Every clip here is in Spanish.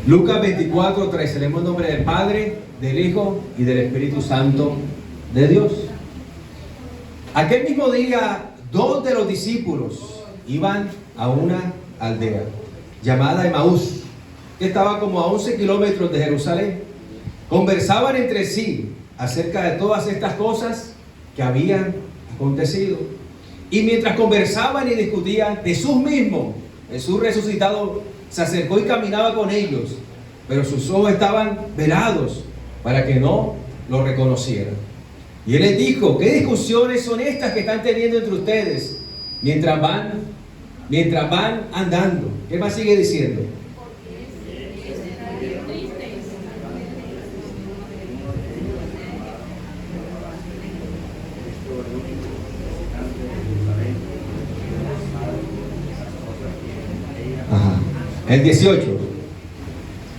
Lucas 24:13. Leemos el nombre del Padre, del Hijo y del Espíritu Santo de Dios. Aquel mismo día, 2 de los discípulos iban a una aldea llamada Emaús, que estaba como a 11 kilómetros de Jerusalén. Conversaban entre sí acerca de todas estas cosas que habían acontecido. Y mientras conversaban y discutían, Jesús mismo, Jesús resucitado, se acercó y caminaba con ellos, pero sus ojos estaban velados para que no lo reconocieran. Y él les dijo: ¿qué discusiones son estas que están teniendo entre ustedes mientras van andando? ¿Qué más sigue diciendo? El 18.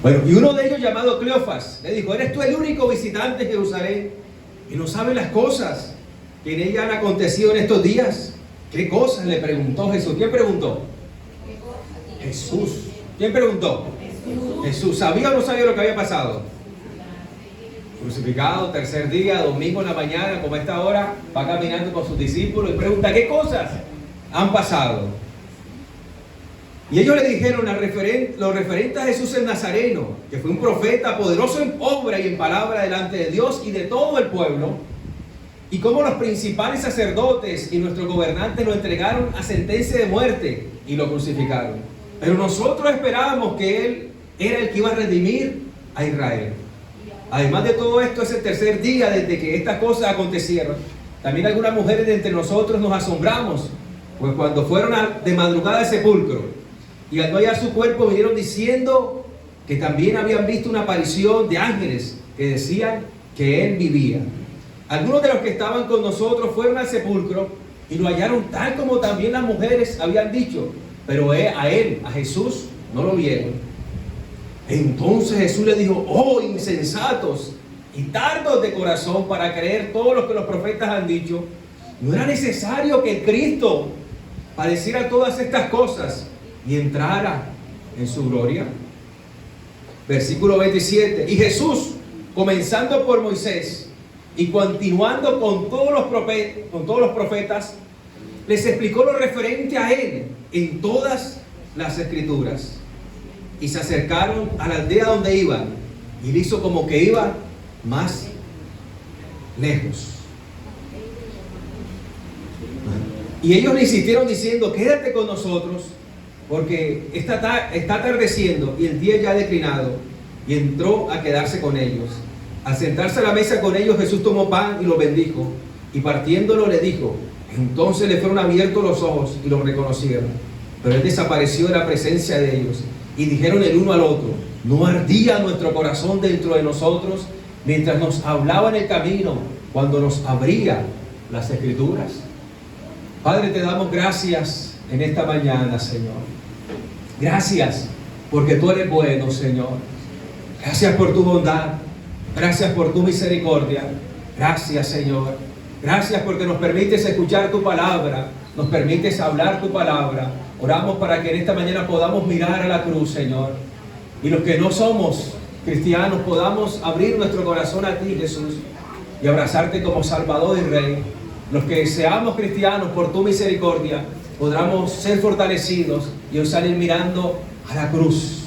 Bueno, y uno de ellos, llamado Cleofas, le dijo: ¿eres tú el único visitante en Jerusalén y no sabes las cosas que en ella han acontecido en estos días? ¿Qué cosas?, le preguntó Jesús. ¿Quién preguntó? Jesús. ¿Quién preguntó? Jesús. ¿Sabía o no sabía lo que había pasado? Crucificado, tercer día, domingo en la mañana, como a esta hora, va caminando con sus discípulos y pregunta: ¿qué cosas han pasado? Y ellos le dijeron lo referente a Jesús el Nazareno, que fue un profeta poderoso en obra y en palabra delante de Dios y de todo el pueblo, y cómo los principales sacerdotes y nuestros gobernantes lo entregaron a sentencia de muerte y lo crucificaron. Pero nosotros esperábamos que Él era el que iba a redimir a Israel. Además de todo esto, es el tercer día desde que estas cosas acontecieron. También algunas mujeres de entre nosotros nos asombramos, pues cuando fueron de madrugada al sepulcro y al no hallar su cuerpo, vinieron diciendo que también habían visto una aparición de ángeles que decían que Él vivía. Algunos de los que estaban con nosotros fueron al sepulcro y lo hallaron tal como también las mujeres habían dicho, pero a Jesús, no lo vieron. Entonces Jesús les dijo: oh insensatos y tardos de corazón para creer todo lo que los profetas han dicho. ¿No era necesario que el Cristo padeciera todas estas cosas y entrara en su gloria? Versículo 27. Y Jesús, comenzando por Moisés y continuando con todos los profetas, les explicó lo referente a Él en todas las Escrituras. Y se acercaron a la aldea donde iban, y él hizo como que iba más lejos. Y ellos le insistieron diciendo: quédate con nosotros, porque está atardeciendo y el día ya ha declinado. Y entró a quedarse con ellos. Al sentarse a la mesa con ellos, Jesús tomó pan y lo bendijo, y partiéndolo le dijo. Entonces le fueron abiertos los ojos y lo reconocieron, pero él desapareció de la presencia de ellos. Y dijeron el uno al otro: ¿no ardía nuestro corazón dentro de nosotros mientras nos hablaba en el camino, cuando nos abría las Escrituras? Padre, te damos gracias en esta mañana, Señor. Gracias porque tú eres bueno, Señor. Gracias por tu bondad. Gracias por tu misericordia. Gracias, Señor. Gracias porque nos permites escuchar tu palabra, nos permites hablar tu palabra. Oramos para que en esta mañana podamos mirar a la cruz, Señor. Y los que no somos cristianos podamos abrir nuestro corazón a ti, Jesús, y abrazarte como Salvador y Rey. Los que seamos cristianos, por tu misericordia, podamos ser fortalecidos y hoy salir mirando a la cruz,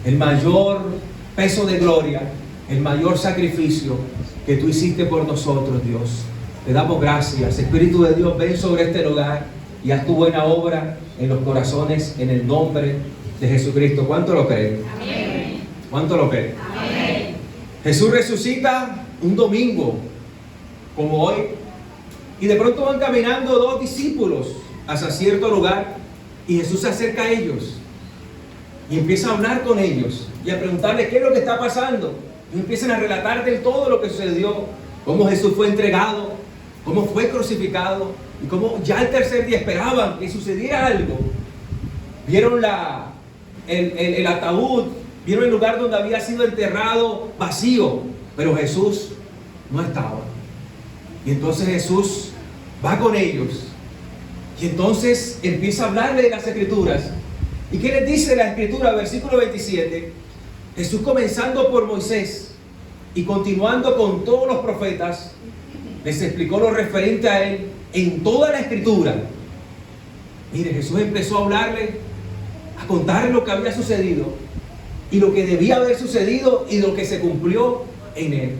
el mayor peso de gloria, el mayor sacrificio que tú hiciste por nosotros, Dios. Te damos gracias. Espíritu de Dios, ven sobre este lugar y haz tu buena obra en los corazones, en el nombre de Jesucristo. ¿Cuánto lo creen? Amén. ¿Cuánto lo creen? Amén. Jesús resucita un domingo como hoy, y de pronto van caminando dos discípulos hacia cierto lugar, y Jesús se acerca a ellos y empieza a hablar con ellos y a preguntarles qué es lo que está pasando. Y empiezan a relatar de todo lo que sucedió, cómo Jesús fue entregado, cómo fue crucificado, y cómo ya el tercer día esperaban que sucediera algo. Vieron el ataúd, vieron el lugar donde había sido enterrado vacío, pero Jesús no estaba. Y entonces Jesús va con ellos, y entonces empieza a hablarle de las Escrituras. ¿Y qué les dice la Escritura? Versículo 27. Jesús, comenzando por Moisés y continuando con todos los profetas, les explicó lo referente a él en toda la Escritura. Mire, Jesús empezó a hablarle, a contarle lo que había sucedido y lo que debía haber sucedido y lo que se cumplió en él.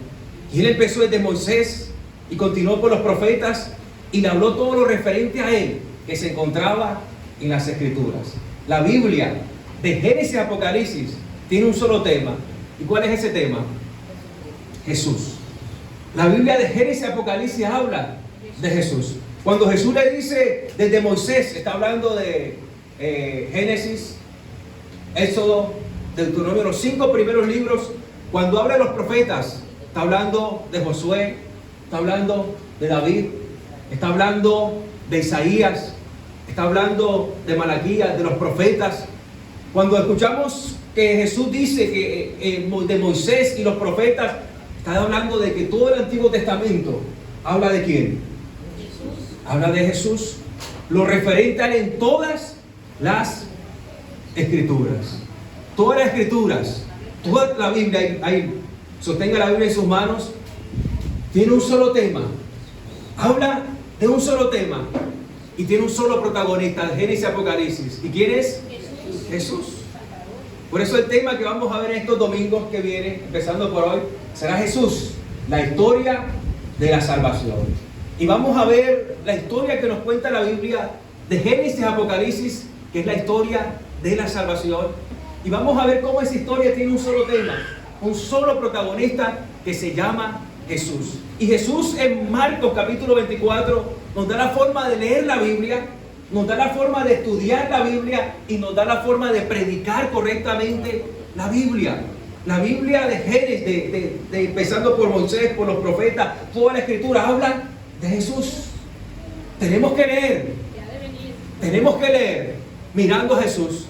Y él empezó desde Moisés y continuó por los profetas y le habló todo lo referente a él que se encontraba en las Escrituras. La Biblia, de Génesis a Apocalipsis, tiene un solo tema. ¿Y cuál es ese tema? Jesús. La Biblia de Génesis a Apocalipsis habla de Jesús. Cuando Jesús le dice desde Moisés, está hablando de Génesis, Éxodo, Deuteronomio, los 5 primeros libros. Cuando habla de los profetas, está hablando de Josué, está hablando de David, está hablando de Isaías, está hablando de Malaquías, de los profetas. Cuando escuchamos que Jesús dice que de Moisés y los profetas, está hablando de que todo el Antiguo Testamento habla de ¿quién? Jesús. Habla de Jesús. Lo referente a él en todas las Escrituras. Todas las Escrituras, toda la Biblia, ahí, sostenga la Biblia en sus manos, tiene un solo tema. Habla de un solo tema y tiene un solo protagonista, de Génesis y Apocalipsis. ¿Y quién es? Jesús. Jesús. Por eso el tema que vamos a ver en estos domingos que vienen, empezando por hoy, será Jesús, la historia de la salvación. Y vamos a ver la historia que nos cuenta la Biblia de Génesis y Apocalipsis, que es la historia de la salvación. Y vamos a ver cómo esa historia tiene un solo tema, un solo protagonista que se llama Jesús. Y Jesús en Marcos capítulo 24 nos da la forma de leer la Biblia, nos da la forma de estudiar la Biblia y nos da la forma de predicar correctamente la Biblia. La Biblia de Génesis, empezando por Moisés, por los profetas, toda la Escritura habla de Jesús. Tenemos que leer mirando a Jesús.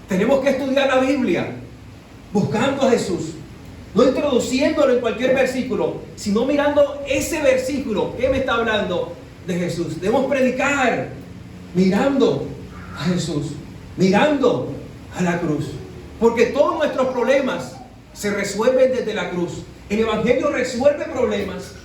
Tenemos que estudiar la Biblia buscando a Jesús, no introduciéndolo en cualquier versículo, sino mirando ese versículo que me está hablando de Jesús. Debemos predicar mirando a Jesús, mirando a la cruz, porque todos nuestros problemas se resuelven desde la cruz. El Evangelio resuelve problemas,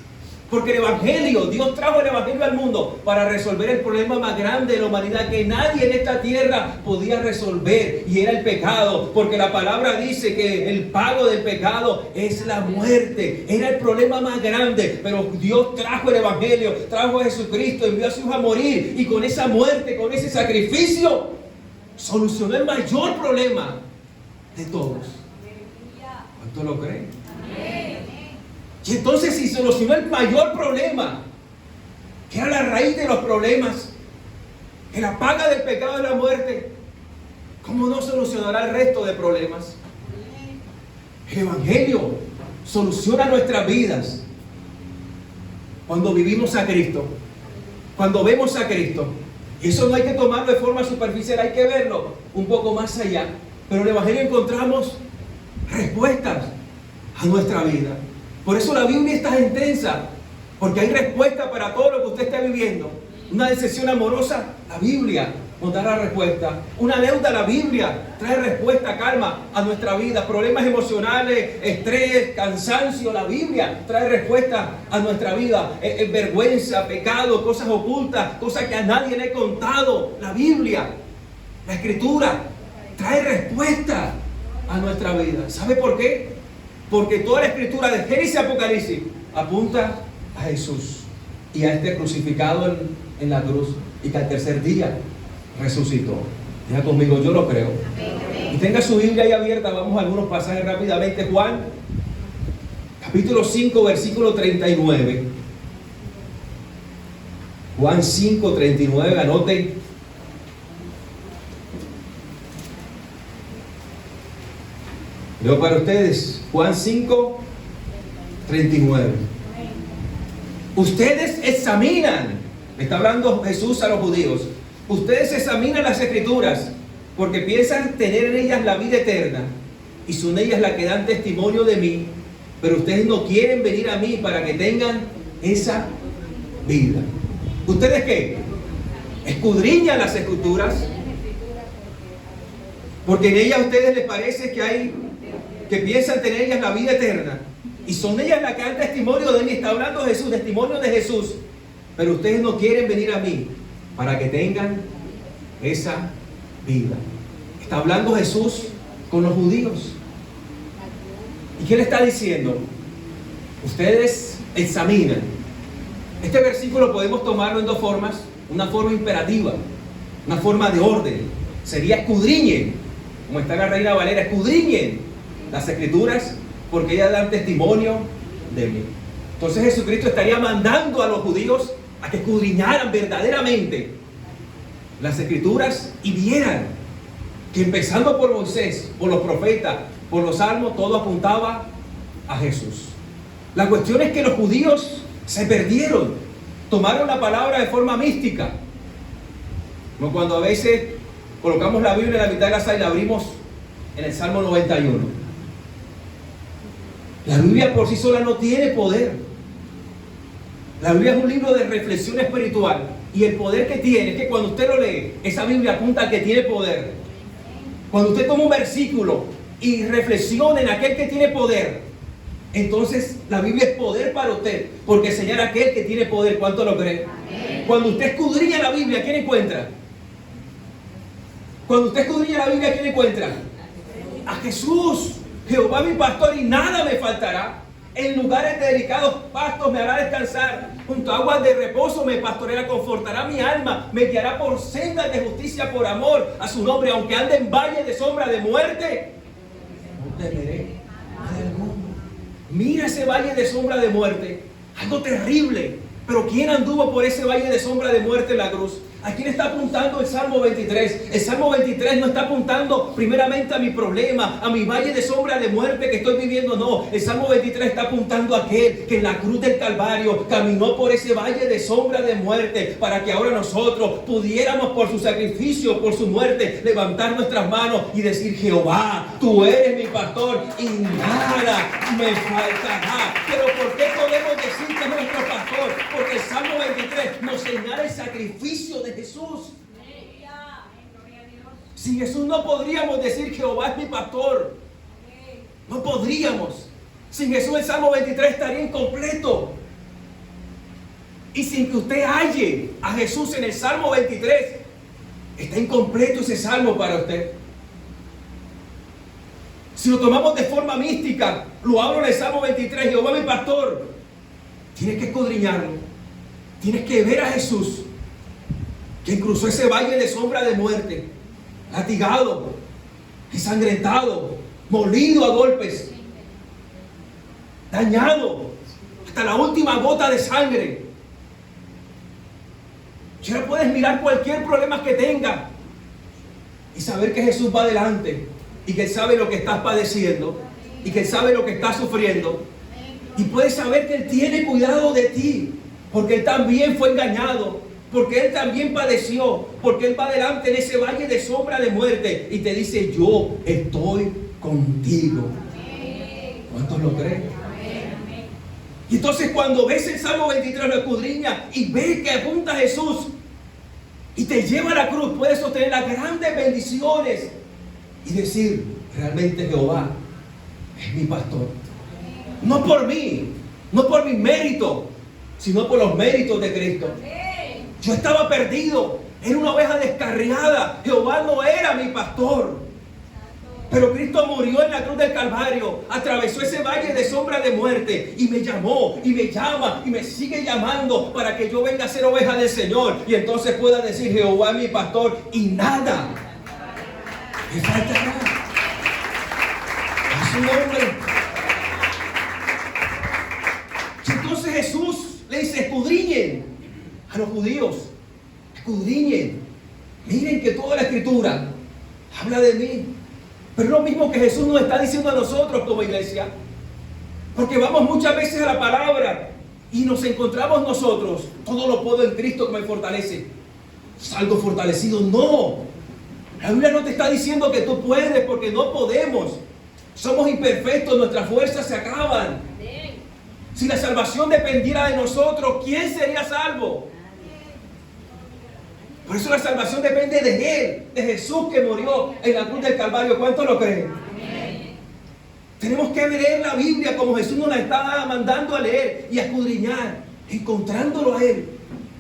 porque el Evangelio, Dios trajo el Evangelio al mundo para resolver el problema más grande de la humanidad que nadie en esta tierra podía resolver, y era el pecado, porque la palabra dice que el pago del pecado es la muerte. Era el problema más grande, pero Dios trajo el Evangelio, trajo a Jesucristo, envió a su Hijo a morir, y con esa muerte, con ese sacrificio, solucionó el mayor problema de todos. ¿Cuánto lo creen? Y entonces, si solucionó el mayor problema, que era la raíz de los problemas, que la paga del pecado es la muerte, ¿cómo no solucionará el resto de problemas? El Evangelio soluciona nuestras vidas cuando vivimos a Cristo, cuando vemos a Cristo. Y eso no hay que tomarlo de forma superficial, hay que verlo un poco más allá. Pero en el Evangelio encontramos respuestas a nuestra vida. Por eso la Biblia es tan intensa, porque hay respuesta para todo lo que usted esté viviendo. Una decepción amorosa, la Biblia nos da la respuesta. Una deuda, la Biblia trae respuesta, calma a nuestra vida. Problemas emocionales, estrés, cansancio, la Biblia trae respuesta a nuestra vida. Vergüenza, pecado, cosas ocultas, cosas que a nadie le he contado. La Biblia, la Escritura, trae respuesta a nuestra vida. ¿Sabe por qué? Porque toda la Escritura de Génesis y Apocalipsis apunta a Jesús y a este crucificado en la cruz, y que al tercer día resucitó. Diga conmigo, yo lo creo. Amén. Y tenga su Biblia ahí abierta. Vamos a algunos pasajes rápidamente. Juan capítulo 5 versículo 39. Juan 5, 39, anoten. Leo para ustedes Juan 5, 39. Ustedes examinan, le está hablando Jesús a los judíos, ustedes examinan las Escrituras porque piensan tener en ellas la vida eterna, y son ellas las que dan testimonio de mí, pero ustedes no quieren venir a mí para que tengan esa vida. ¿Ustedes qué? Escudriñan las Escrituras porque en ellas a ustedes les parece que hay que piensan tener ellas la vida eterna. Y son ellas las que dan testimonio de mí. Está hablando Jesús, testimonio de Jesús. Pero ustedes no quieren venir a mí para que tengan esa vida. Está hablando Jesús con los judíos. ¿Y qué le está diciendo? Ustedes examinan. Este versículo podemos tomarlo en dos formas. Una forma imperativa, una forma de orden. Sería escudriñen, como está la Reina Valera, escudriñen las Escrituras, porque ellas dan testimonio de mí. Entonces Jesucristo estaría mandando a los judíos a que escudriñaran verdaderamente las Escrituras y vieran que empezando por Moisés, por los profetas, por los salmos, todo apuntaba a Jesús. La cuestión es que los judíos se perdieron, tomaron la palabra de forma mística, como cuando a veces colocamos la Biblia en la mitad de la sala y la abrimos en el Salmo 91. La Biblia por sí sola no tiene poder. La Biblia es un libro de reflexión espiritual, y el poder que tiene es que cuando usted lo lee, esa Biblia apunta al que tiene poder. Cuando usted toma un versículo y reflexiona en aquel que tiene poder, entonces la Biblia es poder para usted, porque señala a aquel que tiene poder. ¿Cuánto lo cree? Amén. Cuando usted escudriña la Biblia, ¿quién encuentra? Cuando usted escudriña la Biblia, ¿quién encuentra? A Jesús. Jehová mi pastor y nada me faltará. En lugares de delicados pastos me hará descansar. Junto a aguas de reposo me pastoreará, confortará mi alma. Me guiará por sendas de justicia por amor a su nombre. Aunque ande en valle de sombra de muerte, no temeré mal alguno. Mira ese valle de sombra de muerte. Algo terrible. Pero ¿quién anduvo por ese valle de sombra de muerte en la cruz? ¿A quién está apuntando el Salmo 23? El Salmo 23 no está apuntando primeramente a mi problema, a mi valle de sombra de muerte que estoy viviendo. No, el Salmo 23 está apuntando a aquel que en la cruz del Calvario caminó por ese valle de sombra de muerte, para que ahora nosotros pudiéramos por su sacrificio, por su muerte, levantar nuestras manos y decir: Jehová, tú eres mi pastor y nada me faltará. Pero ¿por qué podemos decir que es nuestro pastor? Porque el Salmo 23 nos señala el sacrificio de Jesús. Sin Jesús no podríamos decir: Jehová es mi pastor. No podríamos. Sin Jesús el Salmo 23 estaría incompleto. Y sin que usted halle a Jesús en el Salmo 23, está incompleto ese salmo para usted. Si lo tomamos de forma mística, lo hablo en el Salmo 23, Jehová mi pastor. Tienes que escudriñarlo. Tienes que ver a Jesús, que cruzó ese valle de sombra de muerte, latigado, ensangrentado, molido a golpes, dañado hasta la última gota de sangre. Y ahora puedes mirar cualquier problema que tenga y saber que Jesús va adelante, y que Él sabe lo que estás padeciendo, y que Él sabe lo que estás sufriendo, y puedes saber que Él tiene cuidado de ti, porque Él también fue engañado, porque Él también padeció, porque Él va adelante en ese valle de sombra de muerte y te dice: yo estoy contigo. ¿Cuántos lo creen? Y entonces cuando ves el Salmo 23, lo escudriñas y ves que apunta a Jesús y te lleva a la cruz, puedes obtener las grandes bendiciones y decir: realmente Jehová es mi pastor. No por mí, no por mi mérito, sino por los méritos de Cristo. Yo estaba perdido, era una oveja descarriada. Jehová no era mi pastor. Pero Cristo murió en la cruz del Calvario, atravesó ese valle de sombra de muerte y me llamó y me llama y me sigue llamando para que yo venga a ser oveja del Señor, y entonces pueda decir: Jehová es mi pastor y nada me faltará. A su nombre. Entonces Jesús le dice: escudriñen a los judíos, escudriñen, miren que toda la Escritura habla de mí. Pero es lo mismo que Jesús nos está diciendo a nosotros como iglesia, porque vamos muchas veces a la palabra y nos encontramos nosotros: todo lo puedo en Cristo que me fortalece. Salgo fortalecido. No, la Biblia no te está diciendo que tú puedes, porque no podemos. Somos imperfectos, nuestras fuerzas se acaban. Si la salvación dependiera de nosotros, ¿quién sería salvo? Por eso la salvación depende de Él, de Jesús que murió en la cruz del Calvario. ¿Cuánto lo creen? Tenemos que leer la Biblia como Jesús nos la está mandando a leer y a escudriñar, encontrándolo a Él.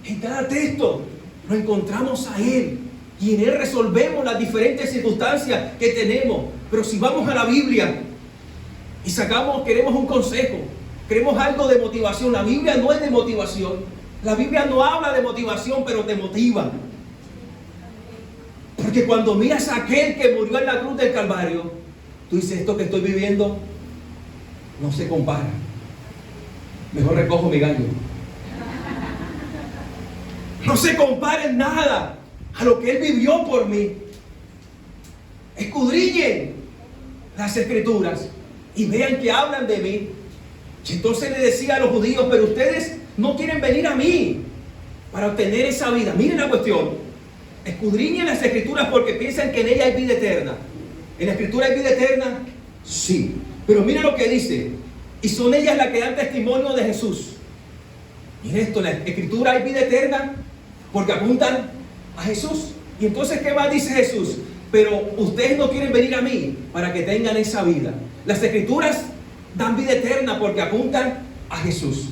En cada texto lo encontramos a Él y en Él resolvemos las diferentes circunstancias que tenemos. Pero si vamos a la Biblia y queremos un consejo, queremos algo de motivación, la Biblia no es de motivación. La Biblia no habla de motivación, pero te motiva. Porque cuando miras a aquel que murió en la cruz del Calvario, tú dices, esto que estoy viviendo no se compara. Mejor recojo mi gallo. No se compara en nada a lo que Él vivió por mí. Escudriñen las Escrituras y vean que hablan de mí. Y entonces le decía a los judíos, pero ustedes no quieren venir a mí para obtener esa vida. Miren la cuestión. Escudriñen las Escrituras porque piensan que en ella hay vida eterna. ¿En la Escritura hay vida eterna? Sí. Pero miren lo que dice. Y son ellas las que dan testimonio de Jesús. Miren esto, en la Escritura hay vida eterna porque apuntan a Jesús. Y entonces, ¿qué más dice Jesús? Pero ustedes no quieren venir a mí para que tengan esa vida. Las Escrituras dan vida eterna porque apuntan a Jesús.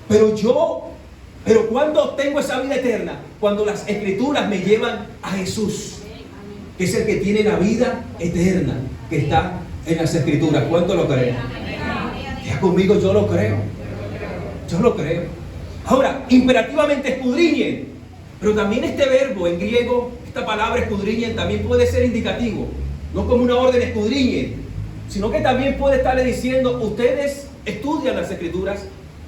Pero ¿cuándo obtengo esa vida eterna? Cuando las Escrituras me llevan a Jesús, que es el que tiene la vida eterna, que está en las Escrituras. ¿Cuánto lo creen? Ya conmigo, yo lo creo. Yo lo creo. Ahora, imperativamente escudriñen. Pero también este verbo en griego, esta palabra escudriñen, también puede ser indicativo. No como una orden escudriñen, sino que también puede estarle diciendo, ustedes estudian las Escrituras,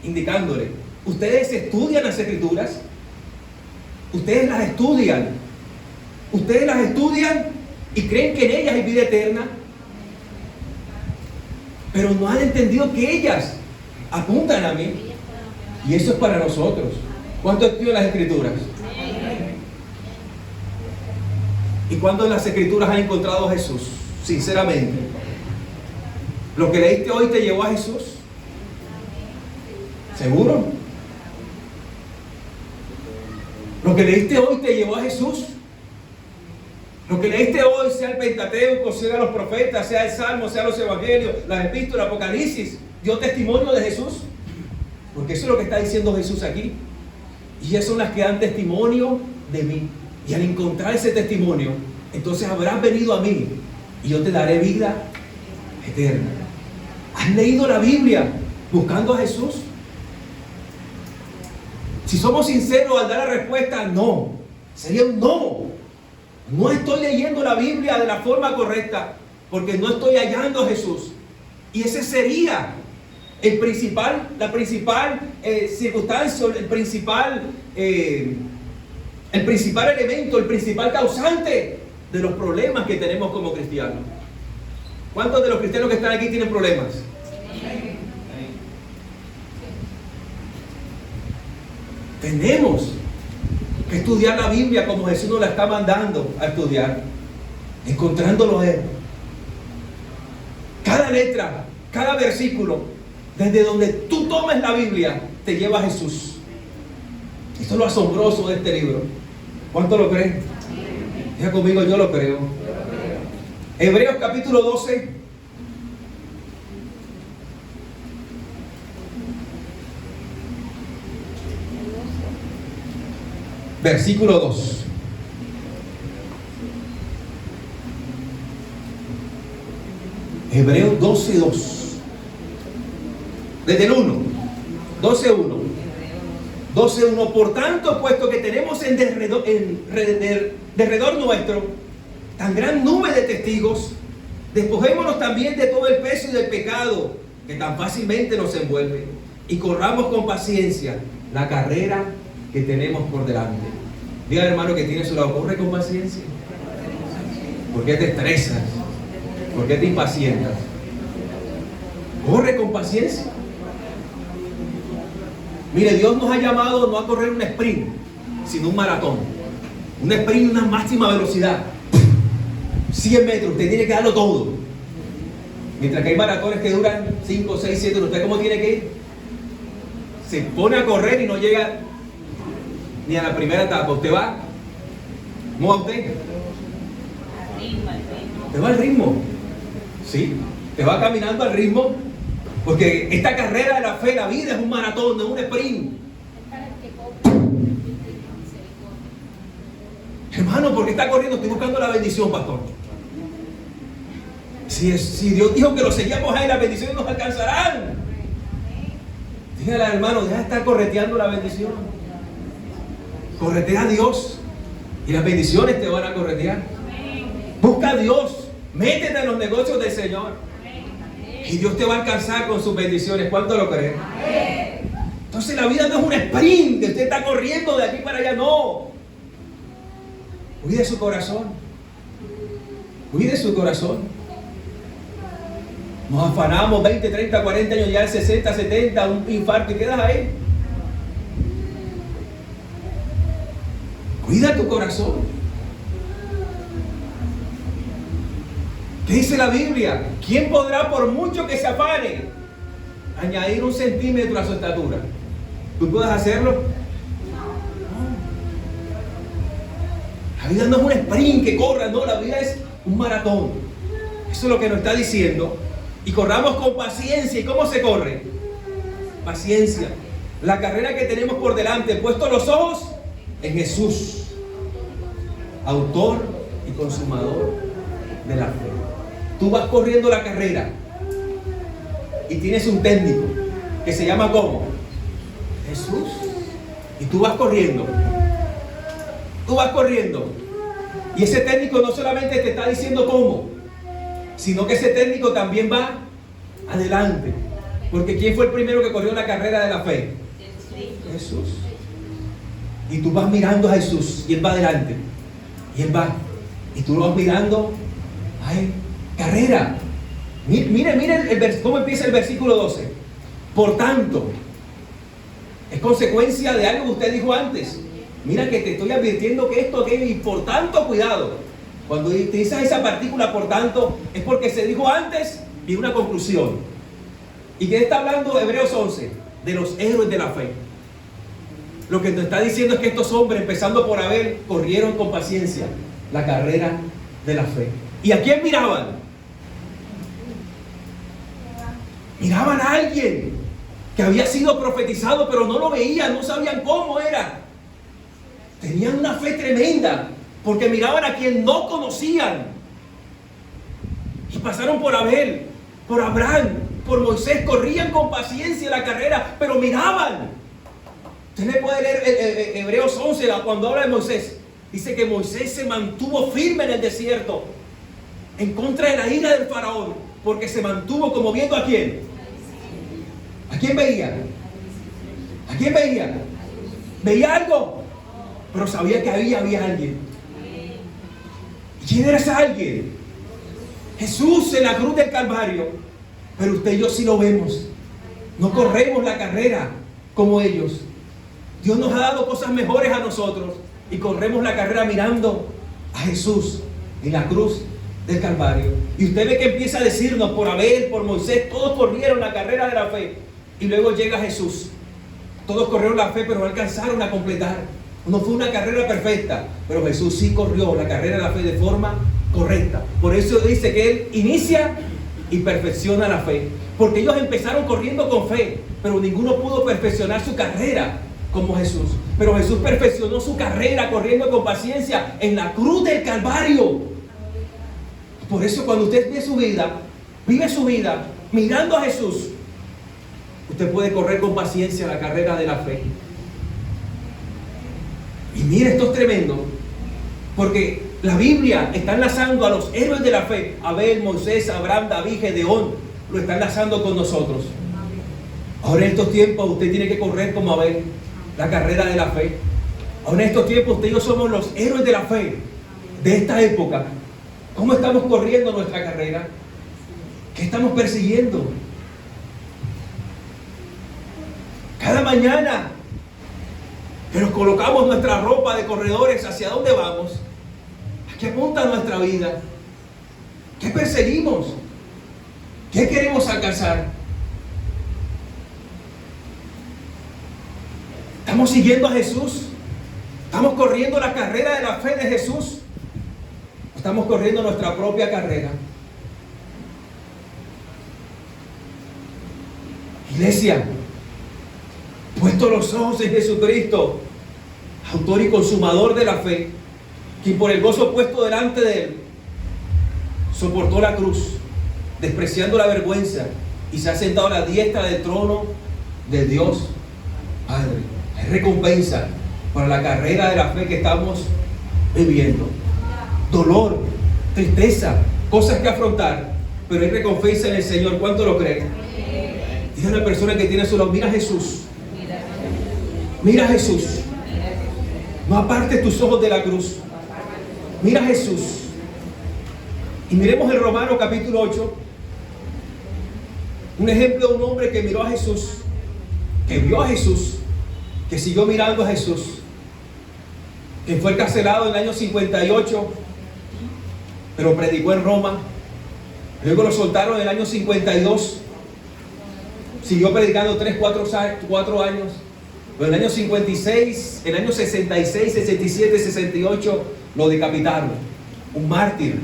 indicándole, ustedes estudian las Escrituras, ustedes las estudian y creen que en ellas hay vida eterna, pero no han entendido que ellas apuntan a mí, y eso es para nosotros. ¿Cuánto estudian las Escrituras? ¿Y cuándo en las Escrituras has encontrado a Jesús? Sinceramente, ¿lo que leíste hoy te llevó a Jesús? ¿Seguro? ¿Lo que leíste hoy te llevó a Jesús? Lo que leíste hoy, sea el Pentateuco, sea los profetas, sea el Salmo, sea los Evangelios, las Epístolas, Apocalipsis, dio testimonio de Jesús. Porque eso es lo que está diciendo Jesús aquí. Y ellas son las que dan testimonio de mí. Y al encontrar ese testimonio, entonces habrás venido a mí y yo te daré vida eterna. ¿Has leído la Biblia buscando a Jesús? Si somos sinceros al dar la respuesta, no. Sería un no. No estoy leyendo la Biblia de la forma correcta porque no estoy hallando a Jesús. Y ese sería la principal circunstancia, el principal elemento, el principal causante de los problemas que tenemos como cristianos. ¿Cuántos de los cristianos que están aquí tienen problemas? Tenemos que estudiar la Biblia como Jesús nos la está mandando a estudiar, encontrándolo a Él. Cada letra, cada versículo, desde donde tú tomes la Biblia, te lleva a Jesús. Esto es lo asombroso de este libro. ¿Cuánto lo creen? Diga conmigo, yo lo creo. Hebreos capítulo 12. Versículo 2. Hebreos 12:2. Desde el 1. 12:1. 12:1. Por tanto, puesto que tenemos en derredor nuestro tan gran nube de testigos, despojémonos también de todo el peso y del pecado que tan fácilmente nos envuelve, y corramos con paciencia la carrera que tenemos por delante. Diga al hermano que tiene a su lado, corre con paciencia. ¿Por qué te estresas? ¿Por qué te impacientas? Corre con paciencia. Mire, Dios nos ha llamado no a correr un sprint, sino un maratón. Un sprint, una máxima velocidad. 100 metros, usted tiene que darlo todo. Mientras que hay maratones que duran 5, 6, 7, ¿usted cómo tiene que ir? Se pone a correr y no llega ni a la primera etapa. ¿Usted va? ¿Cómo va usted? Usted va al ritmo. ¿Sí? Usted va caminando al ritmo, porque esta carrera de la fe, la vida es un maratón, no es un sprint. Hermano, ¿por qué está corriendo? Estoy buscando la bendición, pastor. Si Dios dijo que lo seguíamos ahí, las bendiciones nos alcanzarán. Dígale al hermano, deja de estar correteando la bendición. Corretea a Dios y las bendiciones te van a corretear. Busca a Dios, métete en los negocios del Señor y Dios te va a alcanzar con sus bendiciones. ¿Cuánto lo creen? Entonces la vida no es un sprint que usted está corriendo de aquí para allá, no. Cuide su corazón. Cuide su corazón. Nos afanamos 20, 30, 40 años, ya 60, 70, un infarto y quedas ahí. Cuida tu corazón. ¿Qué dice la Biblia? ¿Quién podrá, por mucho que se afane, añadir 1 centímetro a su estatura? ¿Tú puedes hacerlo? La vida no es un sprint que corra, no, la vida es un maratón. Eso es lo que nos está diciendo. Y corramos con paciencia. ¿Y cómo se corre? Paciencia. La carrera que tenemos por delante, puesto los ojos en Jesús, autor y consumador de la fe. Tú vas corriendo la carrera y tienes un técnico que se llama ¿cómo? Jesús. Y tú vas corriendo. Tú vas corriendo. Y ese técnico no solamente te está diciendo cómo, sino que ese técnico también va adelante. Porque ¿quién fue el primero que corrió la carrera de la fe? Jesús. Y tú vas mirando a Jesús y Él va adelante. Y Él va. Y tú lo vas mirando. ¡Ay! Carrera. Mire cómo empieza el versículo 12. Por tanto, es consecuencia de algo que usted dijo antes. Mira que te estoy advirtiendo que esto, aquello, y por tanto, cuidado. Cuando utilizas esa partícula por tanto, es porque se dijo antes y una conclusión. ¿Y qué está hablando Hebreos 11? De los héroes de la fe. Lo que nos está diciendo es que estos hombres, empezando por Abel, corrieron con paciencia la carrera de la fe. ¿Y a quién miraban? Miraban a alguien que había sido profetizado, pero no lo veían, no sabían cómo era. Tenían una fe tremenda, porque miraban a quien no conocían. Y pasaron por Abel, por Abraham, por Moisés, corrían con paciencia la carrera, pero miraban. Usted le puede leer Hebreos 11, cuando habla de Moisés. Dice que Moisés se mantuvo firme en el desierto, en contra de la ira del faraón, porque se mantuvo como viendo a quién. ¿A quién veía? ¿A quién veía? ¿Veía algo? Pero sabía que había alguien. ¿Y quién era ese alguien? Jesús en la cruz del Calvario. Pero usted y yo sí lo vemos. No corremos la carrera como ellos. Dios nos ha dado cosas mejores a nosotros y corremos la carrera mirando a Jesús en la cruz del Calvario. Y usted ve que empieza a decirnos por Abel, por Moisés, todos corrieron la carrera de la fe. Y luego llega Jesús. Todos corrieron la fe, pero no alcanzaron a completar. No fue una carrera perfecta, pero Jesús sí corrió la carrera de la fe de forma correcta. Por eso dice que Él inicia y perfecciona la fe. Porque ellos empezaron corriendo con fe, pero ninguno pudo perfeccionar su carrera como Jesús. Pero Jesús perfeccionó su carrera corriendo con paciencia en la cruz del Calvario. Por eso cuando usted vive su vida mirando a Jesús, usted puede correr con paciencia la carrera de la fe. Y mire, esto es tremendo, porque la Biblia está enlazando a los héroes de la fe, Abel, Moisés, Abraham, David, Gedeón, lo está enlazando con nosotros. Ahora en estos tiempos usted tiene que correr como Abel, la carrera de la fe. Ahora en estos tiempos usted y yo somos los héroes de la fe de esta época. ¿Cómo estamos corriendo nuestra carrera? ¿Qué estamos persiguiendo? Cada mañana que nos colocamos nuestra ropa de corredores, ¿hacia dónde vamos? ¿A qué apunta nuestra vida? ¿Qué perseguimos? ¿Qué queremos alcanzar? ¿Estamos siguiendo a Jesús? ¿Estamos corriendo la carrera de la fe de Jesús? ¿O estamos corriendo nuestra propia carrera? Iglesia, puesto los ojos en Jesucristo, autor y consumador de la fe, quien por el gozo puesto delante de él soportó la cruz, despreciando la vergüenza, y se ha sentado a la diestra del trono de Dios Padre. Hay recompensa para la carrera de la fe que estamos viviendo. Dolor, tristeza, cosas que afrontar, pero hay recompensa en el Señor. ¿Cuánto lo creen? Dice a la persona que tiene a su lado: mira a Jesús. Mira a Jesús. No apartes tus ojos de la cruz. Mira a Jesús. Y miremos en Romanos capítulo 8. Un ejemplo de un hombre que miró a Jesús, que vio a Jesús, que siguió mirando a Jesús, que fue encarcelado en el año 58, pero predicó en Roma. Luego lo soltaron en el año 52. Siguió predicando 4 años. Pero en el año 56, en el año 66, 67, 68, lo decapitaron. Un mártir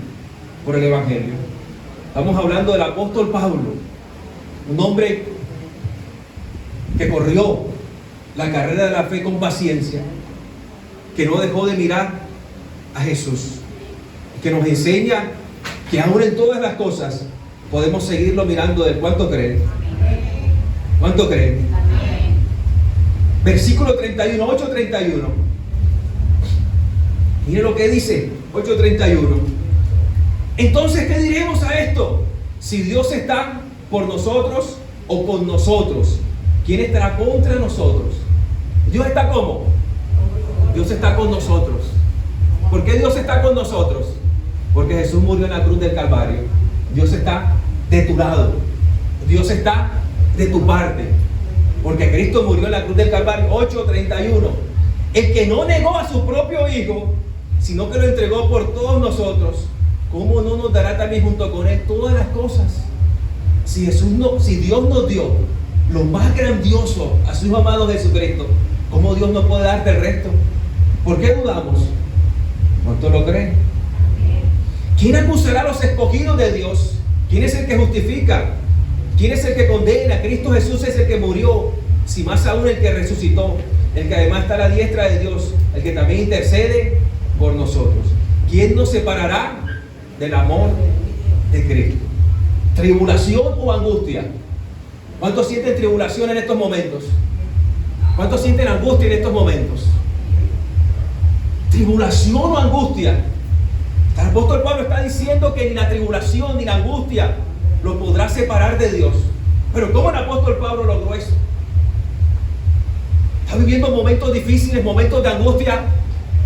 por el Evangelio. Estamos hablando del apóstol Pablo, un hombre que corrió la carrera de la fe con paciencia, que no dejó de mirar a Jesús, que nos enseña que aún en todas las cosas podemos seguirlo mirando de él. ¿Cuánto creen? ¿Cuánto creen? Versículo 31, 8:31. Mire lo que dice 8:31. Entonces, ¿qué diremos a esto? Si Dios está por nosotros o con nosotros, ¿quién estará contra nosotros? Dios está ¿cómo? Dios está con nosotros. ¿Por qué Dios está con nosotros? Porque Jesús murió en la cruz del Calvario. Dios está de tu lado. Dios está de tu parte. Porque Cristo murió en la cruz del Calvario. 8:31. El que no negó a su propio Hijo, sino que lo entregó por todos nosotros, ¿cómo no nos dará también junto con él todas las cosas? Si Dios nos dio lo más grandioso a su Hijo amado Jesucristo, ¿cómo Dios no puede darte el resto? ¿Por qué dudamos? ¿Cuánto lo creen? ¿Quién acusará a los escogidos de Dios? ¿Quién es el que justifica? ¿Quién es el que condena? Cristo Jesús es el que murió, si más aún el que resucitó, el que además está a la diestra de Dios, el que también intercede por nosotros. ¿Quién nos separará del amor de Cristo? ¿Tribulación o angustia? ¿Cuántos sienten tribulación en estos momentos? ¿Cuántos sienten angustia en estos momentos? ¿Tribulación o angustia? El apóstol Pablo está diciendo que ni la tribulación ni la angustia lo podrá separar de Dios. Pero ¿cómo el apóstol Pablo logró eso? Está viviendo momentos difíciles, momentos de angustia,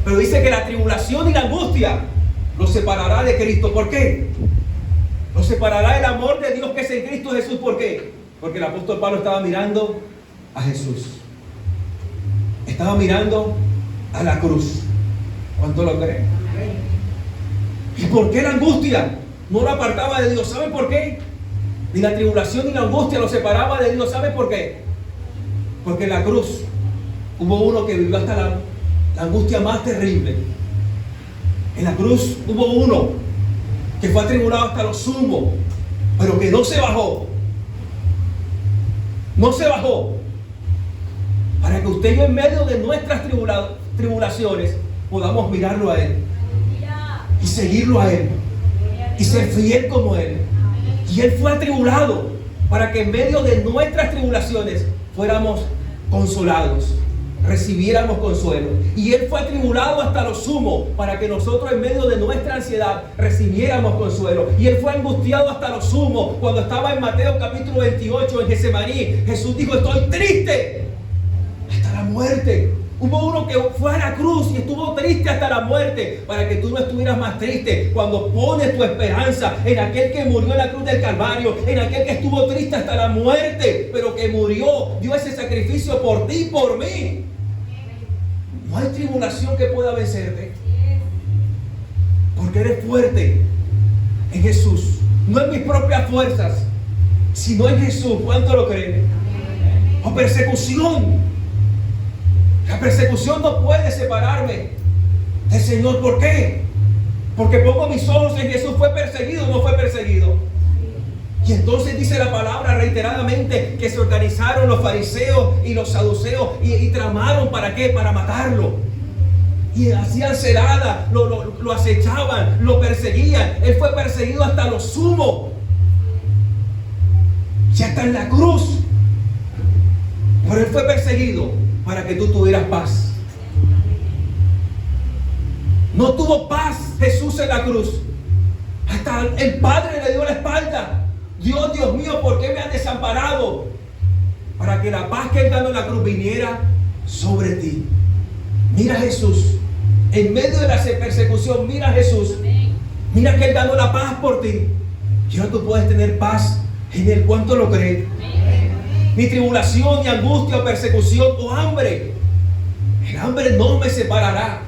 pero dice que la tribulación y la angustia lo separará de Cristo. ¿Por qué? Lo separará el amor de Dios que es en Cristo Jesús. ¿Por qué? Porque el apóstol Pablo estaba mirando a Jesús. Estaba mirando a la cruz. ¿Cuánto lo creen? ¿Y por qué la angustia no lo apartaba de Dios? ¿Saben por qué? Ni la tribulación ni la angustia lo separaba de Dios. ¿Saben por qué? Porque en la cruz hubo uno que vivió hasta la angustia más terrible. En la cruz hubo uno que fue atribulado hasta lo sumo, pero que no se bajó. No se bajó. Para que usted y yo en medio de nuestras tribulaciones podamos mirarlo a Él y seguirlo a Él y ser fiel como Él. Y Él fue atribulado para que en medio de nuestras tribulaciones fuéramos consolados, recibiéramos consuelo. Y Él fue atribulado hasta lo sumo para que nosotros en medio de nuestra ansiedad recibiéramos consuelo. Y Él fue angustiado hasta lo sumo. Cuando estaba en Mateo capítulo 28 en Getsemaní, Jesús dijo: estoy triste hasta la muerte. Hubo uno que fue a la cruz y estuvo triste hasta la muerte para que tú no estuvieras más triste. Cuando pones tu esperanza en aquel que murió en la cruz del Calvario, en aquel que estuvo triste hasta la muerte, pero que murió, dio ese sacrificio por ti y por mí, no hay tribulación que pueda vencerte, porque eres fuerte en Jesús, no en mis propias fuerzas, sino en Jesús. ¿Cuánto lo creen? O persecución. La persecución no puede separarme del Señor. ¿Por qué? Porque pongo mis ojos en Jesús. ¿Fue perseguido o no fue perseguido? Y entonces dice la palabra reiteradamente que se organizaron los fariseos y los saduceos y tramaron, ¿para qué? Para matarlo. Y hacían celada, lo acechaban, lo perseguían. Él fue perseguido hasta lo sumo. Y hasta en la cruz. Pero él fue perseguido para que tú tuvieras paz. No tuvo paz Jesús en la cruz. Hasta el Padre le dio la espalda. Dios, Dios mío, ¿por qué me has desamparado? Para que la paz que Él ganó en la cruz viniera sobre ti. Mira a Jesús. En medio de la persecución, mira a Jesús. Mira que Él ganó la paz por ti. Y ahora tú puedes tener paz en Él. ¿Cuánto lo crees? Ni tribulación, ni angustia, o persecución, o hambre. El hambre no me separará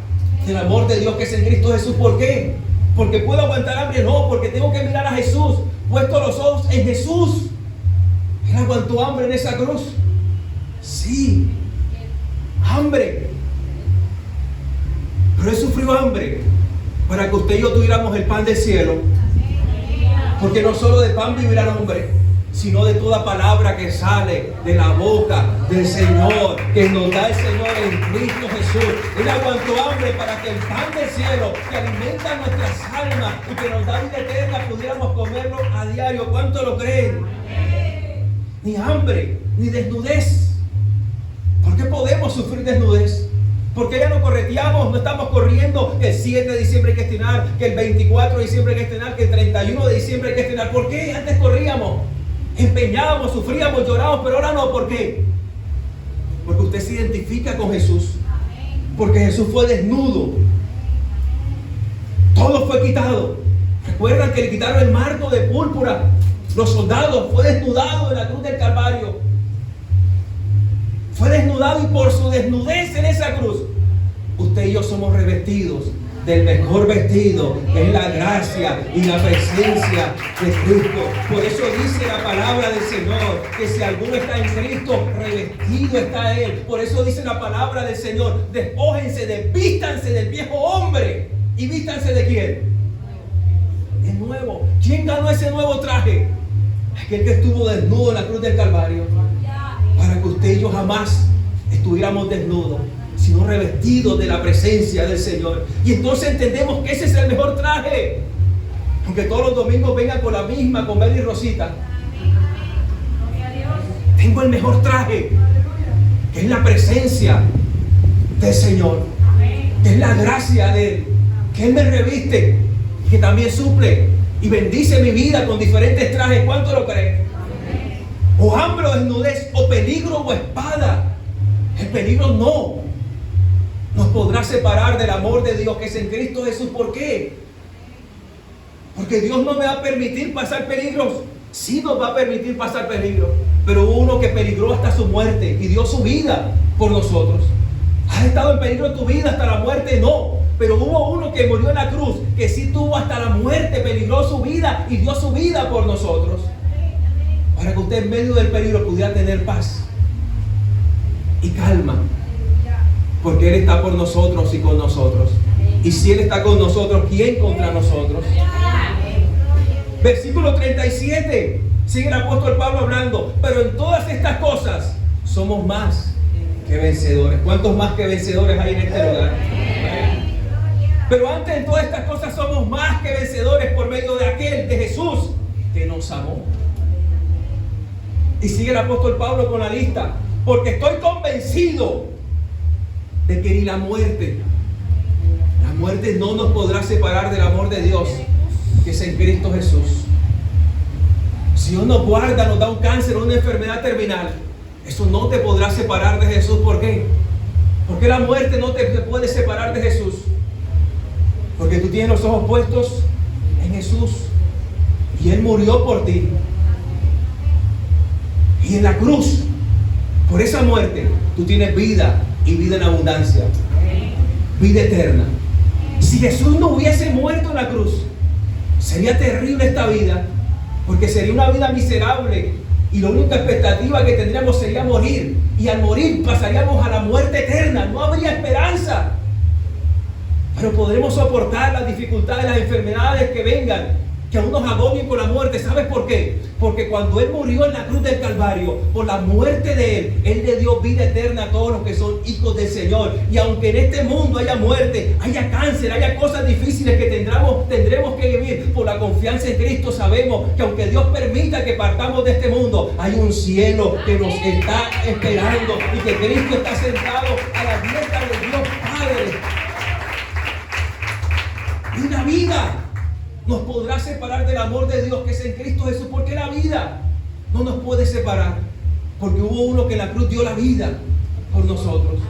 del amor de Dios que es en Cristo Jesús. ¿Por qué? Porque puedo aguantar hambre. No, porque tengo que mirar a Jesús. Puesto los ojos en Jesús. Él aguantó hambre en esa cruz. Sí, hambre. Pero Él sufrió hambre para que usted y yo tuviéramos el pan del cielo. Porque no solo de pan vivirá el hombre, sino de toda palabra que sale de la boca del Señor, que nos da el Señor en Cristo Jesús. Él aguantó hambre para que el pan del cielo, que alimenta nuestras almas y que nos da vida eterna, pudiéramos comerlo a diario. ¿Cuánto lo creen? Ni hambre, ni desnudez. ¿Por qué podemos sufrir desnudez? Porque ya no correteamos, no estamos corriendo que el 7 de diciembre hay que estrenar, que el 24 de diciembre hay que estrenar, que el 31 de diciembre hay que estrenar. ¿Por qué? Antes corríamos, empeñábamos, sufríamos, llorábamos, pero ahora no. ¿Por qué? Porque usted se identifica con Jesús. Porque Jesús fue desnudo. Todo fue quitado. Recuerdan que le quitaron el manto de púrpura. Los soldados, fue desnudado en la cruz del Calvario. Fue desnudado, y por su desnudez en esa cruz, usted y yo somos revestidos del mejor vestido, que es la gracia y la presencia de Cristo. Por eso dice la palabra del Señor, que si alguno está en Cristo, revestido está Él. Por eso dice la palabra del Señor, despójense, vístanse del viejo hombre, y vístanse ¿de quién? De nuevo. ¿Quién ganó ese nuevo traje? Aquel que estuvo desnudo en la cruz del Calvario, para que usted y yo jamás estuviéramos desnudos, sino revestidos de la presencia del Señor. Y entonces entendemos que ese es el mejor traje. Aunque todos los domingos vengan con la misma, con Bel y Rosita, tengo el mejor traje, que es la presencia del Señor, que es la gracia de Él, que Él me reviste, que también suple y bendice mi vida con diferentes trajes. ¿Cuánto lo creen? O hambre o desnudez, o peligro o espada. El peligro no nos podrá separar del amor de Dios que es en Cristo Jesús. ¿Por qué? Porque Dios no me va a permitir pasar peligros. Sí nos va a permitir pasar peligros, pero hubo uno que peligró hasta su muerte y dio su vida por nosotros. ¿Has estado en peligro tu vida hasta la muerte? No. Pero hubo uno que murió en la cruz, que sí tuvo hasta la muerte, peligró su vida y dio su vida por nosotros, para que usted en medio del peligro pudiera tener paz y calma, porque Él está por nosotros y con nosotros. Y si Él está con nosotros, ¿quién contra nosotros? Versículo 37, sigue el apóstol Pablo hablando, pero en todas estas cosas somos más que vencedores. ¿Cuántos más que vencedores hay en este lugar? Pero antes de todas estas cosas somos más que vencedores por medio de aquel, de Jesús, que nos amó. Y sigue el apóstol Pablo con la lista, porque estoy convencido de que ni la muerte no nos podrá separar del amor de Dios que es en Cristo Jesús. Si Dios nos guarda, nos da un cáncer o una enfermedad terminal, eso no te podrá separar de Jesús. ¿Por qué? Porque la muerte no te puede separar de Jesús. Porque tú tienes los ojos puestos en Jesús y Él murió por ti. Y en la cruz, por esa muerte, tú tienes vida y vida en abundancia, vida eterna. Si Jesús no hubiese muerto en la cruz, sería terrible esta vida, porque sería una vida miserable y la única expectativa que tendríamos sería morir, y al morir pasaríamos a la muerte eterna. No habría esperanza. Pero podremos soportar las dificultades, las enfermedades que vengan, que aún nos agobien con la muerte. ¿Sabes por qué? Porque cuando Él murió en la cruz del Calvario, por la muerte de Él le dio vida eterna a todos los que son hijos del Señor. Y aunque en este mundo haya muerte, haya cáncer, haya cosas difíciles que tendremos que vivir, por la confianza en Cristo sabemos que aunque Dios permita que partamos de este mundo, hay un cielo que nos está esperando y que Cristo está sentado a la diestra de Dios Padre. Y la vida nos podrá separar del amor de Dios que es en Cristo Jesús, porque la vida no nos puede separar, porque hubo uno que en la cruz dio la vida por nosotros.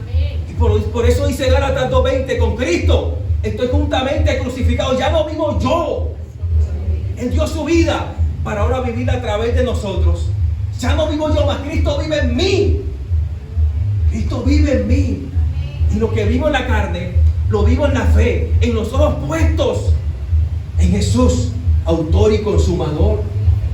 Y por eso dice Gálatas 2:20, con Cristo estoy juntamente crucificado, ya no vivo yo, Él dio su vida para ahora vivir a través de nosotros. Ya no vivo yo, más Cristo vive en mí. Cristo vive en mí, y lo que vivo en la carne lo vivo en la fe, en los ojos puestos en Jesús, autor y consumador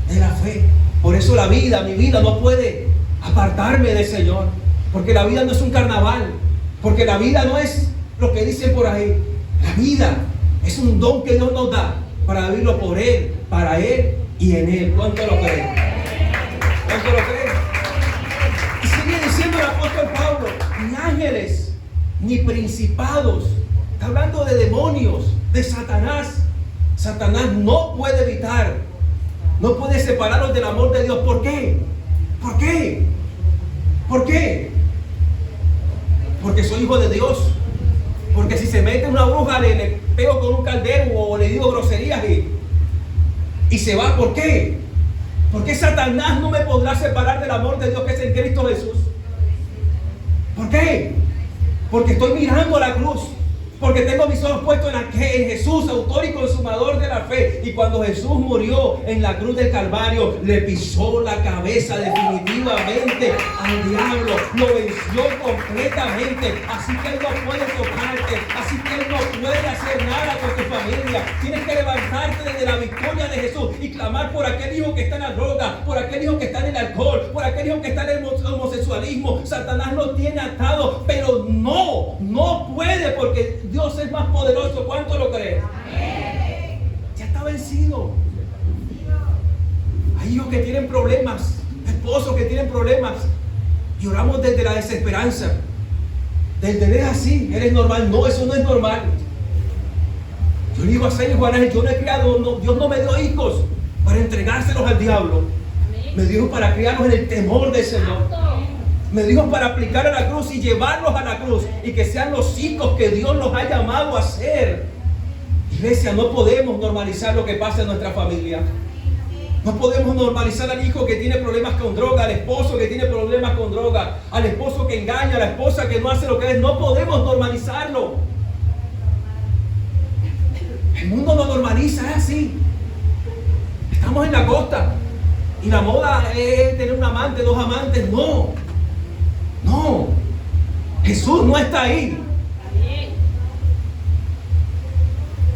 de la fe. Por eso la vida, mi vida, no puede apartarme del Señor, porque la vida no es un carnaval, porque la vida no es lo que dicen por ahí. La vida es un don que Dios nos da para vivirlo por Él, para Él y en Él. ¿Cuánto lo creen? ¿Cuánto lo creen? Y sigue diciendo el apóstol Pablo, ni ángeles, ni principados. Está hablando de demonios, de Satanás. Satanás no puede evitar, no puede separarnos del amor de Dios. ¿Por qué? ¿Por qué? ¿Por qué? Porque soy hijo de Dios. Porque si se mete una bruja, le pego con un caldero o le digo groserías y se va. ¿Por qué? Porque Satanás no me podrá separar del amor de Dios que es en Cristo Jesús. ¿Por qué? Porque estoy mirando a la cruz. Porque tengo mis ojos puestos en Jesús, autor y consumador de la fe. Y cuando Jesús murió en la cruz del Calvario, le pisó la cabeza definitivamente al diablo. Lo venció completamente. Así que Él no puede tocarte. Así que Él no puede hacer nada con tu familia. Tienes que levantarte desde la victoria de Jesús y clamar por aquel hijo que está en la droga, por aquel hijo que está en el alcohol, por aquel hijo que está en el homosexualismo. Satanás lo tiene atado, pero no puede, porque Dios es más poderoso. ¿Cuánto lo crees? Ya está vencido. Hay hijos que tienen problemas, esposos que tienen problemas, y oramos desde la desesperanza. Desde eres así, eres normal. No, eso no es normal. Yo le digo a Señor Juan Ángel, yo no he criado, Dios no me dio hijos para entregárselos al diablo. Me dio para criarlos en el temor del Señor. Me dijo para aplicar a la cruz y llevarlos a la cruz y que sean los hijos que Dios nos ha llamado a ser. Iglesia, no podemos normalizar lo que pasa en nuestra familia. No podemos normalizar al hijo que tiene problemas con droga, al esposo que tiene problemas con droga, al esposo que engaña, a la esposa que no hace lo que es. No podemos normalizarlo. El mundo lo normaliza, es así. Estamos en la costa y la moda es tener un amante, 2 amantes. No, Jesús no está ahí.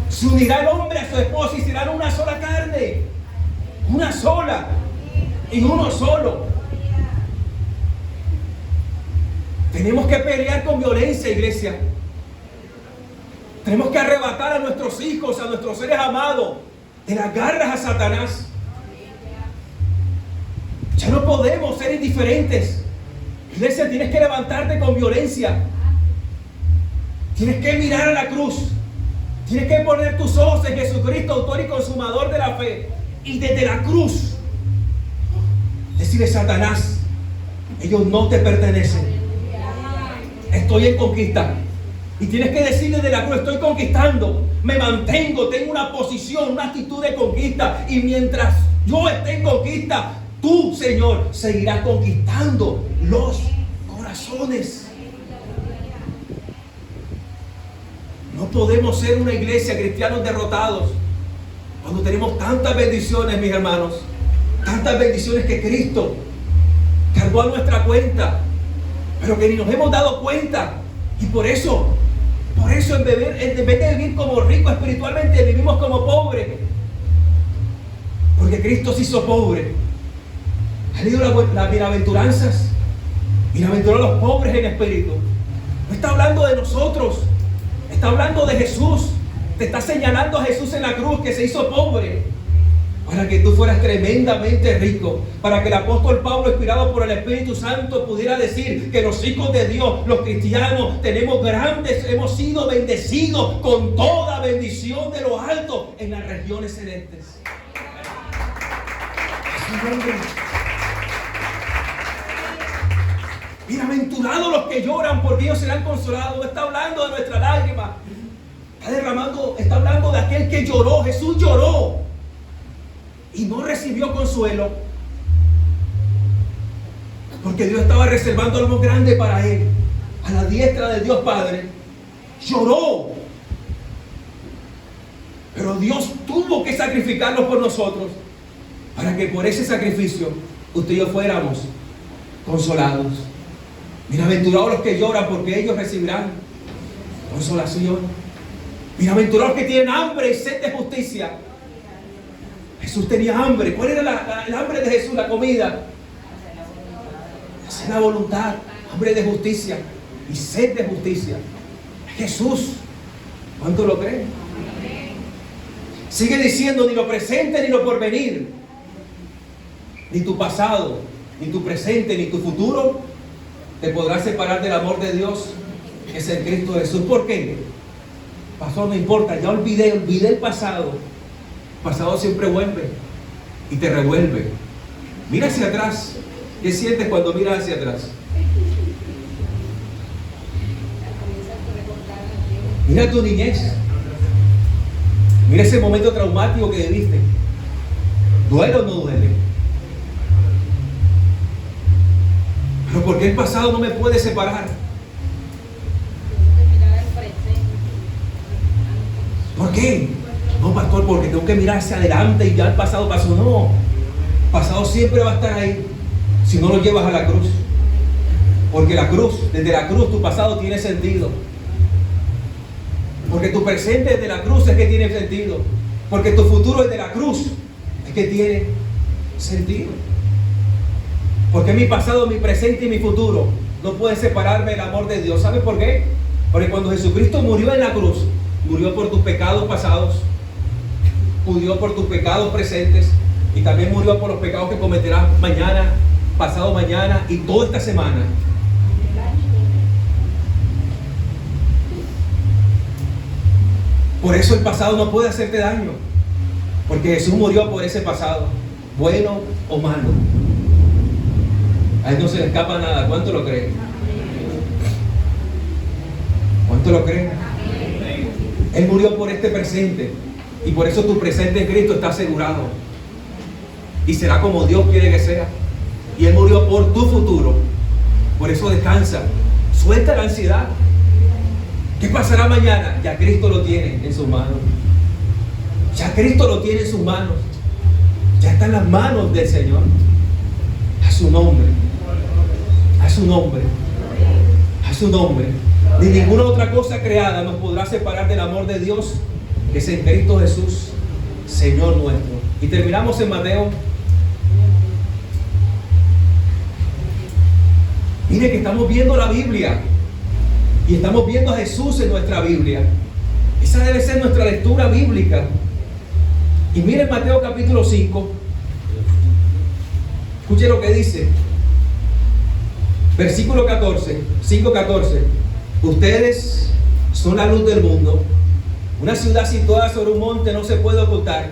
Se unirá el hombre a su esposa y serán una sola carne. Una sola. Y uno solo. Tenemos que pelear con violencia, iglesia. Tenemos que arrebatar a nuestros hijos, a nuestros seres amados, de las garras a Satanás. Ya no podemos ser indiferentes. Iglesia, tienes que levantarte con violencia. Tienes que mirar a la cruz. Tienes que poner tus ojos en Jesucristo, autor y consumador de la fe. Y desde la cruz decirle: Satanás, ellos no te pertenecen. Estoy en conquista. Y tienes que decirle de la cruz: estoy conquistando, me mantengo, tengo una posición, una actitud de conquista. Y mientras yo esté en conquista, tú, Señor, seguirás conquistando los corazones. No podemos ser una iglesia, cristianos derrotados, cuando tenemos tantas bendiciones, mis hermanos. Tantas bendiciones que Cristo cargó a nuestra cuenta, pero que ni nos hemos dado cuenta. Y por eso en vez de vivir como ricos espiritualmente, vivimos como pobres. Porque Cristo se hizo pobre. ¿Han leído las bienaventuranzas? Bienaventurados los pobres en espíritu. No está hablando de nosotros, está hablando de Jesús. Te está señalando a Jesús en la cruz, que se hizo pobre. para que tú fueras tremendamente rico, para que el apóstol Pablo, inspirado por el Espíritu Santo, pudiera decir que los hijos de Dios, los cristianos, hemos sido bendecidos con toda bendición de lo alto en las regiones celestes. Bienaventurados los que lloran, porque ellos serán consolados. No está hablando de nuestra lágrima, está hablando de aquel que lloró. Jesús lloró y no recibió consuelo, porque Dios estaba reservando algo grande para él. A la diestra del Dios Padre lloró, pero Dios tuvo que sacrificarlo por nosotros, para que por ese sacrificio usted y yo fuéramos consolados. Bienaventurados los que lloran, porque ellos recibirán consolación. Bienaventurados los que tienen hambre y sed de justicia. Jesús tenía hambre. ¿Cuál era el hambre de Jesús? La comida. Hacer la voluntad. Hambre de justicia y sed de justicia. Jesús. ¿Cuánto lo creen? Sigue diciendo: ni lo presente ni lo porvenir, ni tu pasado, ni tu presente, ni tu futuro te podrás separar del amor de Dios que es en Cristo Jesús. ¿Por qué? Pastor, no importa, ya olvidé el pasado. El pasado siempre vuelve y te revuelve. Mira hacia atrás. ¿Qué sientes cuando miras hacia atrás? Mira tu niñez. Mira ese momento traumático que viviste. ¿Duele o no duele? Pero ¿por qué el pasado no me puede separar? ¿Por qué? No, pastor, porque tengo que mirar hacia adelante y ya el pasado pasó. No, el pasado siempre va a estar ahí si no lo llevas a la cruz. Porque la cruz, desde la cruz tu pasado tiene sentido. Porque tu presente desde la cruz es que tiene sentido. Porque tu futuro desde la cruz es que tiene sentido. Porque mi pasado, mi presente y mi futuro no pueden separarme del amor de Dios. ¿Sabes por qué? Porque cuando Jesucristo murió en la cruz, murió por tus pecados pasados, murió por tus pecados presentes y también murió por los pecados que cometerás mañana, pasado mañana y toda esta semana. Por eso el pasado no puede hacerte daño, porque Jesús murió por ese pasado, bueno o malo. A él no se le escapa nada. ¿Cuánto lo creen? ¿Cuánto lo creen? Él murió por este presente y por eso tu presente en Cristo está asegurado y será como Dios quiere que sea. Y Él murió por tu futuro. Por eso descansa, suelta la ansiedad. ¿Qué pasará mañana? Ya Cristo lo tiene en sus manos. Ya Cristo lo tiene en sus manos. Ya está en las manos del Señor. A su nombre, a su nombre, a su nombre. Ni ninguna otra cosa creada nos podrá separar del amor de Dios que es en Cristo Jesús, Señor nuestro. Y terminamos en Mateo. Mire que estamos viendo la Biblia y estamos viendo a Jesús en nuestra Biblia. Esa debe ser nuestra lectura bíblica. Y mire Mateo capítulo 5. Escuche lo que dice. Versículo 14, 5:14. Ustedes son la luz del mundo. Una ciudad situada sobre un monte no se puede ocultar,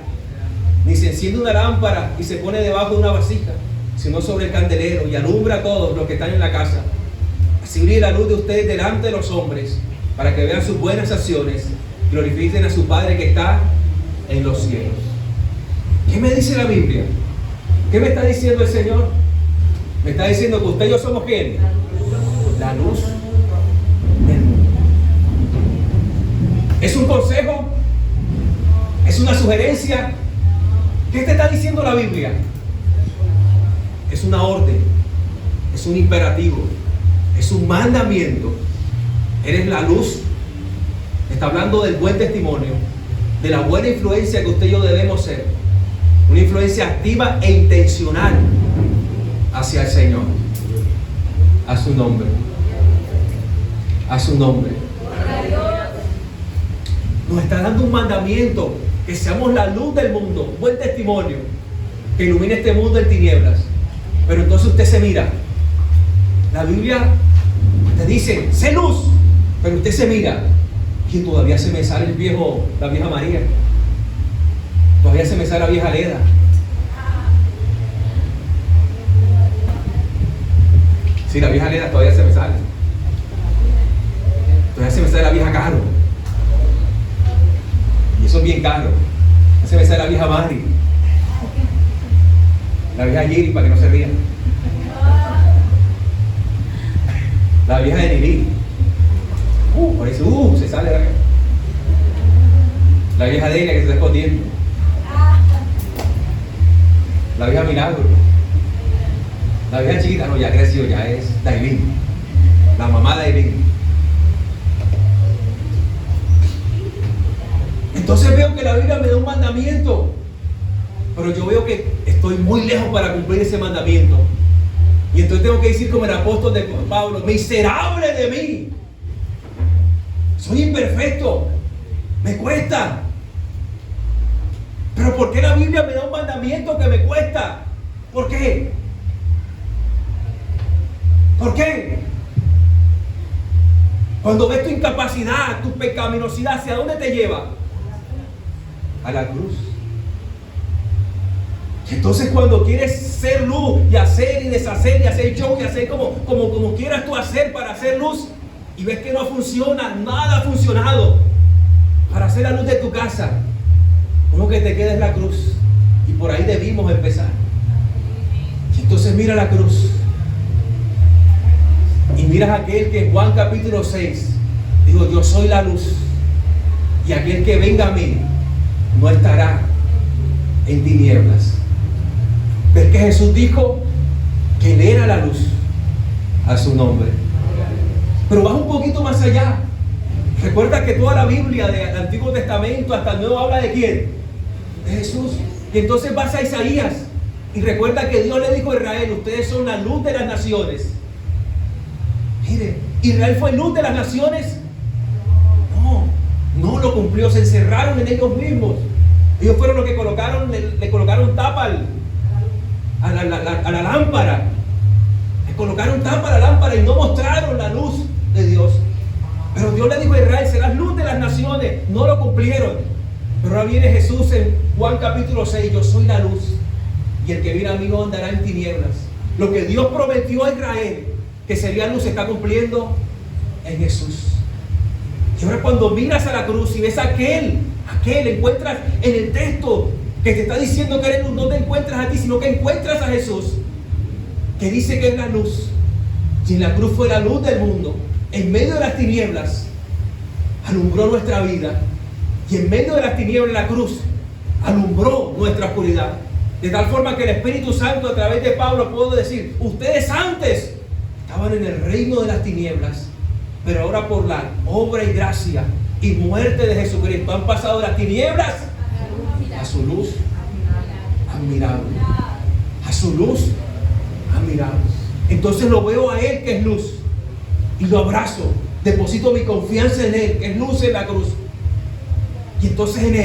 ni se enciende una lámpara y se pone debajo de una vasija, sino sobre el candelero y alumbra a todos los que están en la casa. Así brille la luz de ustedes delante de los hombres, para que vean sus buenas acciones y glorifiquen a su Padre que está en los cielos. ¿Qué me dice la Biblia? ¿Qué me está diciendo el Señor? Me está diciendo que usted y yo somos ¿quién? La luz del mundo. ¿Es un consejo? ¿Es una sugerencia? ¿Qué te está diciendo la Biblia? Es una orden, es un imperativo, es un mandamiento. Eres la luz. Está hablando del buen testimonio, de la buena influencia que usted y yo debemos ser. Una influencia activa e intencional hacia el Señor. A su nombre. A su nombre. Nos está dando un mandamiento que que seamos la luz del mundo, un buen testimonio que ilumine este mundo en tinieblas. Pero entonces usted se mira. La Biblia te dice, sé luz, pero usted se mira y todavía se me sale la vieja María. Todavía se me sale la vieja Leda. Sí, la vieja Leda todavía se me sale. Todavía se me sale la vieja Caro. Y eso es bien caro. Se me sale la vieja Mari. La vieja Giri, para que no se rían. La vieja de Niri. Por eso, se sale la vieja Delia que se está escondiendo. La vieja Milagro. La vieja chiquita, no, ya creció, ya es Dailín. La mamá de Dailín. Entonces veo que la Biblia me da un mandamiento, pero yo veo que estoy muy lejos para cumplir ese mandamiento. Y entonces tengo que decir como el apóstol de Pablo, miserable de mí. Soy imperfecto. Me cuesta. Pero ¿por qué la Biblia me da un mandamiento que me cuesta? ¿Por qué? ¿Por qué? Cuando ves tu incapacidad, tu pecaminosidad, ¿hacia dónde te lleva? A la cruz. Entonces cuando quieres ser luz y hacer y deshacer y hacer show y hacer como quieras tú hacer para hacer luz y ves que no funciona, nada ha funcionado para hacer la luz de tu casa, uno que te queda es la cruz, y por ahí debimos empezar. Y entonces mira la cruz y miras aquel que en Juan capítulo 6 dijo, yo soy la luz, y aquel que venga a mí no estará en tinieblas. Ves que Jesús dijo que Él era la luz a su nombre. Pero vas un poquito más allá. Recuerda que toda la Biblia del Antiguo Testamento hasta el Nuevo habla de ¿quién? De Jesús. Y entonces vas a Isaías y recuerda que Dios le dijo a Israel, ustedes son la luz de las naciones. Mire, ¿Israel fue luz de las naciones? No lo cumplió, se encerraron en ellos mismos. Ellos fueron los que le colocaron tapa a la lámpara. Le colocaron tapa a la lámpara y no mostraron la luz de Dios. Pero Dios le dijo a Israel, serás luz de las naciones. No lo cumplieron. Pero ahora viene Jesús en Juan capítulo 6, yo soy la luz, y el que viene a mí no andará en tinieblas. Lo que Dios prometió a Israel que sería luz se está cumpliendo en Jesús. Y ahora cuando miras a la cruz y ves aquel encuentras en el texto que te está diciendo que eres luz, no te encuentras a ti, sino que encuentras a Jesús, que dice que es la luz. Y en la cruz fue la luz del mundo. En medio de las tinieblas alumbró nuestra vida. Y en medio de las tinieblas la cruz alumbró nuestra oscuridad. De tal forma que el Espíritu Santo a través de Pablo puedo decir, ustedes antes estaban en el reino de las tinieblas, pero ahora por la obra y gracia y muerte de Jesucristo han pasado de las tinieblas a su luz admirable. A su luz admirable. Entonces lo veo a Él que es luz y lo abrazo, deposito mi confianza en Él que es luz en la cruz, y entonces en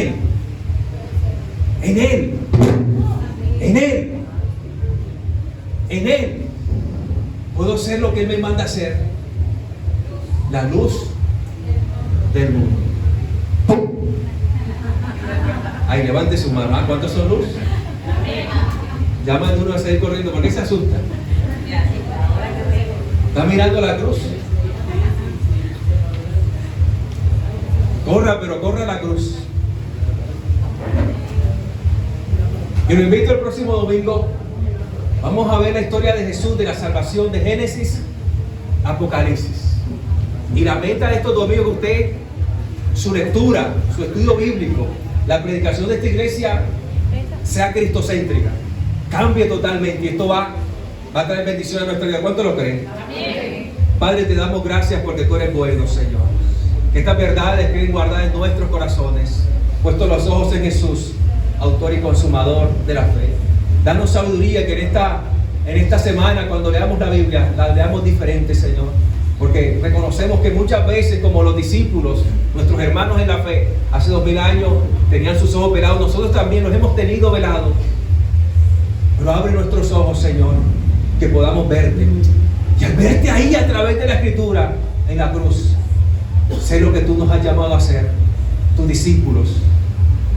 Él puedo ser lo que Él me manda a hacer, la luz del mundo. ¡Pum! Ahí levante su mano. ¿Cuántos son luz? Llama uno a salir corriendo. ¿Por qué se asusta? ¿Está mirando la cruz? Corra, pero corra a la cruz. Y lo invito el próximo domingo. Vamos a ver la historia de Jesús, de la salvación, de Génesis, Apocalipsis. Y la meta de estos domingos que usted, su lectura, su estudio bíblico, la predicación de esta iglesia sea cristocéntrica, cambie totalmente, y esto va a traer bendición a nuestra vida. ¿Cuánto lo creen? Amén. Padre, te damos gracias porque tú eres bueno, Señor. Que estas verdades queden guardadas en nuestros corazones, puestos los ojos en Jesús, autor y consumador de la fe. Danos sabiduría, que en esta semana, cuando leamos la Biblia, la leamos diferente, Señor. Porque reconocemos que muchas veces, como los discípulos, nuestros hermanos en la fe, hace 2000 años tenían sus ojos velados, nosotros también los hemos tenido velados. Pero abre nuestros ojos, Señor, que podamos verte. Y al verte ahí a través de la Escritura, en la cruz, sé lo que tú nos has llamado a hacer, tus discípulos,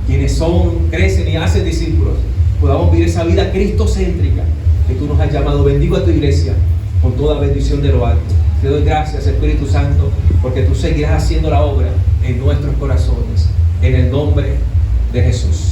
quienes crecen y hacen discípulos, podamos vivir esa vida cristocéntrica que tú nos has llamado. Bendigo a tu iglesia con toda bendición de lo alto. Te doy gracias, Espíritu Santo, porque tú seguirás haciendo la obra en nuestros corazones, en el nombre de Jesús.